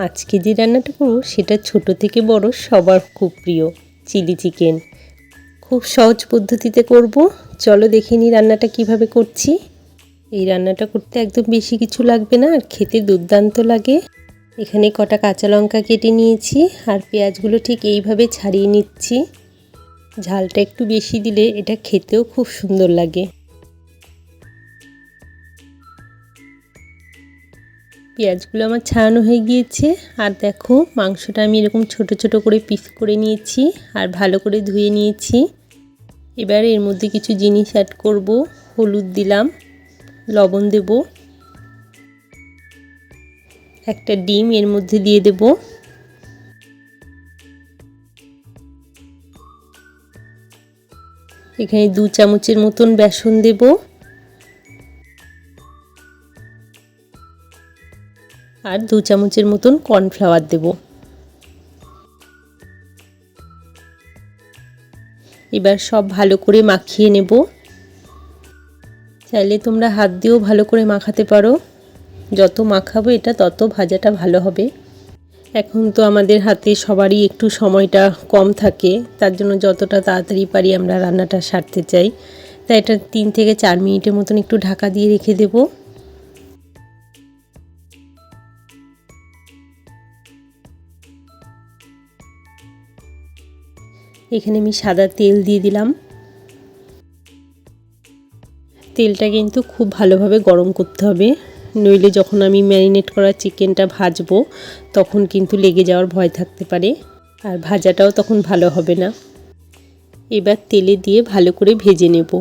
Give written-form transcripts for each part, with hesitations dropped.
আজকে যে রান্নাটা করব সেটা ছোট থেকে বড় সবার খুব প্রিয়, চিলি চিকেন। খুব সহজ পদ্ধতিতে করব। চলো দেখে নিই রান্নাটা কিভাবে করছি। এই রান্নাটা করতে একদম বেশি কিছু লাগবে না, আর খেতে দুর্দান্ত লাগে। এখানে কটা কাঁচা লঙ্কা কেটে নিয়েছি, আর পেঁয়াজগুলো ঠিক এইভাবে ছাড়িয়ে নিচ্ছি। ঝালটা একটু বেশি দিলে এটা খেতেও খুব সুন্দর লাগে। পেঁয়াজগুলো আমার ছাড়ানো হয়ে গিয়েছে, আর দেখো মাংসটা আমি এরকম ছোট ছোট করে পিস করে নিয়েছি আর ভালো করে ধুয়ে নিয়েছি। এবার এর মধ্যে কিছু জিনিস অ্যাড করব। হলুদ দিলাম, লবণ দেব, একটা ডিম এর মধ্যে দিয়ে দেব, এখানে 2 চামচের মতন বেসন দেব, আর 2 চামচের মতন কর্নফ্লাওয়ার দেব। এবার সব ভালো করে মাখিয়ে নেব। চাইলে তোমরা হাত দিয়েও ভালো করে মাখাতে পারো। যত মাখাবো এটা তত ভাজাটা ভালো হবে। এখন তো আমাদের হাতে সবারই একটু সময়টা কম থাকে, তার জন্য যতটা তাড়াতাড়ি পারি আমরা রান্নাটা সারতে চাই। তাই এটা 3 থেকে 4 মিনিটের মতন একটু ঢাকা দিয়ে রেখে দেব। এখানে আমি সাদা তেল দিয়ে দিলাম। তেলটা কিন্তু খুব ভালোভাবে গরম করতে হবে, নইলে যখন আমি ম্যারিনেট করা চিকেনটা ভাজবো তখন কিন্তু লেগে যাওয়ার ভয় থাকতে পারে, আর ভাজাটাও তখন ভালো হবে না। এবার তেলে দিয়ে ভালো করে ভেজে নেব।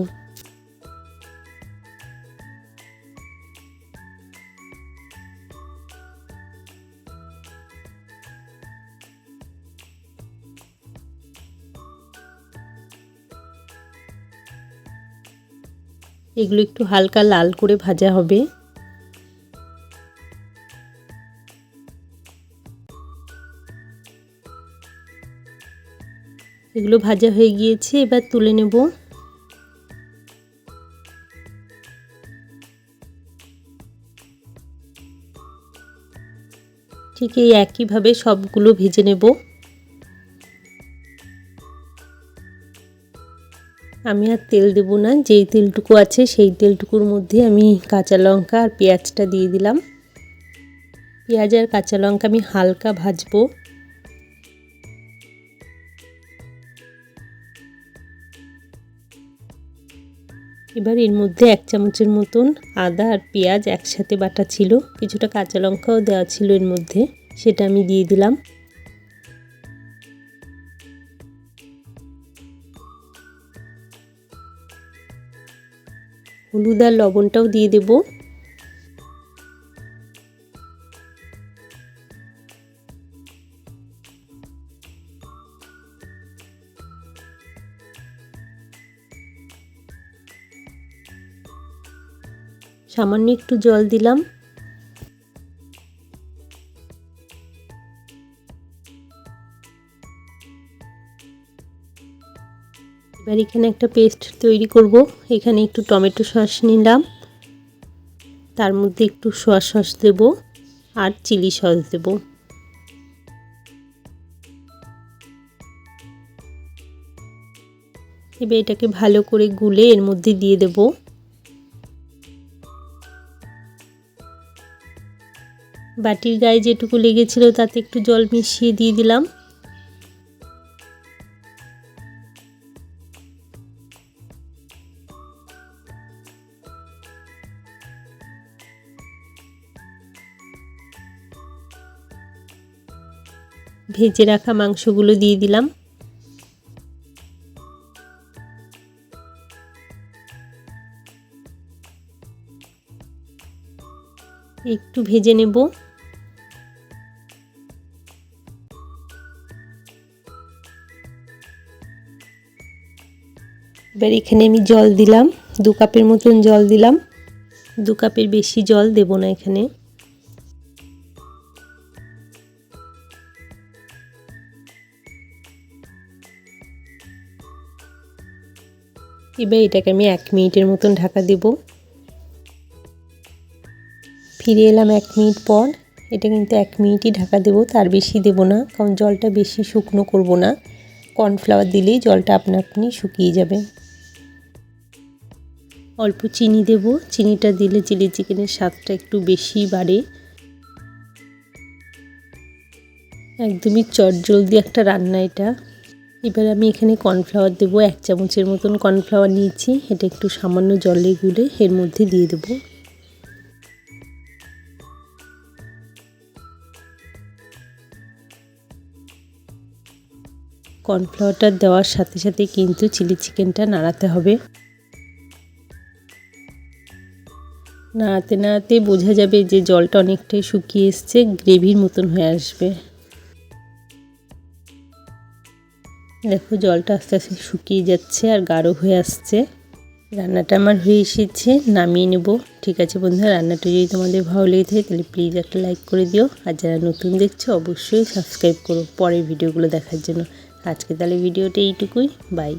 এগুলো একটু হালকা লাল করে ভাজা হবে। এগুলো ভাজা হয়ে গিয়েছে, এবার তুলে নেব। ঠিক এই একইভাবে সবগুলো ভেজে নেব। আমি আর তেল দেব না, যেই তেলটুকু আছে সেই তেলটুকুর মধ্যে আমি কাঁচা লঙ্কা আর পেঁয়াজটা দিয়ে দিলাম। পেঁয়াজ আর কাঁচা লঙ্কা আমি হালকা ভাজবো। এবার এর মধ্যে 1 চামচের মতন আদা আর পেঁয়াজ একসাথে বাটা ছিল, কিছুটা কাঁচা লঙ্কাও দেওয়া ছিল এর মধ্যে, সেটা আমি দিয়ে দিলাম। হলুদ আর লবণটাও দিয়ে দেব। সামান্য একটু জল দিলাম। এবার এখানে একটা পেস্ট তৈরি করব। এখানে একটু টমেটো সস নিলাম, তার মধ্যে একটু সোয়া সস দেব আর চিলি সস দেব। এবার এটাকে ভালো করে গুলে এর মধ্যে দিয়ে দেব। বাটির গায়ে যেটুকু লেগেছিল তাতে একটু জল মিশিয়ে দিয়ে দিলাম। ভেজে রাখা মাংসগুলো দিয়ে দিলাম। একটু ভেজে নেব। এবার এখানে আমি জল দিলাম, 2 কাপের মতন জল দিলাম। 2 কাপের বেশি জল দেব না এখানে। এবার এটাকে আমি 1 মিনিটের মতন ঢাকা দেব। ফিরে এলাম 1 মিনিট পর। এটা কিন্তু 1 মিনিটই ঢাকা দেব, তার বেশি দেব না, কারণ জলটা বেশি শুকনো করব না। কর্নফ্লাওয়ার দিলেই জলটা আপনা আপনি শুকিয়ে যাবে। অল্প চিনি দেব, চিনিটা দিলে চিলি চিকেনের স্বাদটা একটু বেশি বাড়ে। একদমই চটজলদি একটা রান্না এটা। এবার আমি এখানে কর্নফ্লাওয়ার দেব, 1 চামচের মতন কর্নফ্লাওয়ার নিয়েছি। এটা একটু সামান্য জলে গুলে এর মধ্যে দিয়ে দেব। কর্নফ্লাওয়ারটা দেওয়ার সাথে সাথে কিন্তু চিলি চিকেনটা নাড়াতে হবে। নাড়াতে নাড়াতে বোঝা যাবে যে জলটা অনেকটাই শুকিয়ে এসছে, গ্রেভির মতন হয়ে আসবে। দেখো জলটা আস্তে আস্তে শুকিয়ে যাচ্ছে আর গাঢ় হয়ে আসছে। রান্নাটা আমার হয়ে এসেছে, নামিয়ে নেব। ঠিক আছে বন্ধুরা, রান্নাটা যদি তোমাদের ভালো লেগে থাকে তাহলে প্লিজ একটা লাইক করে দিও, আর যারা নতুন দেখছো অবশ্যই সাবস্ক্রাইব করো পরের ভিডিওগুলো দেখার জন্য। আজকে তাহলে ভিডিওটা এইটুকুই, বাই।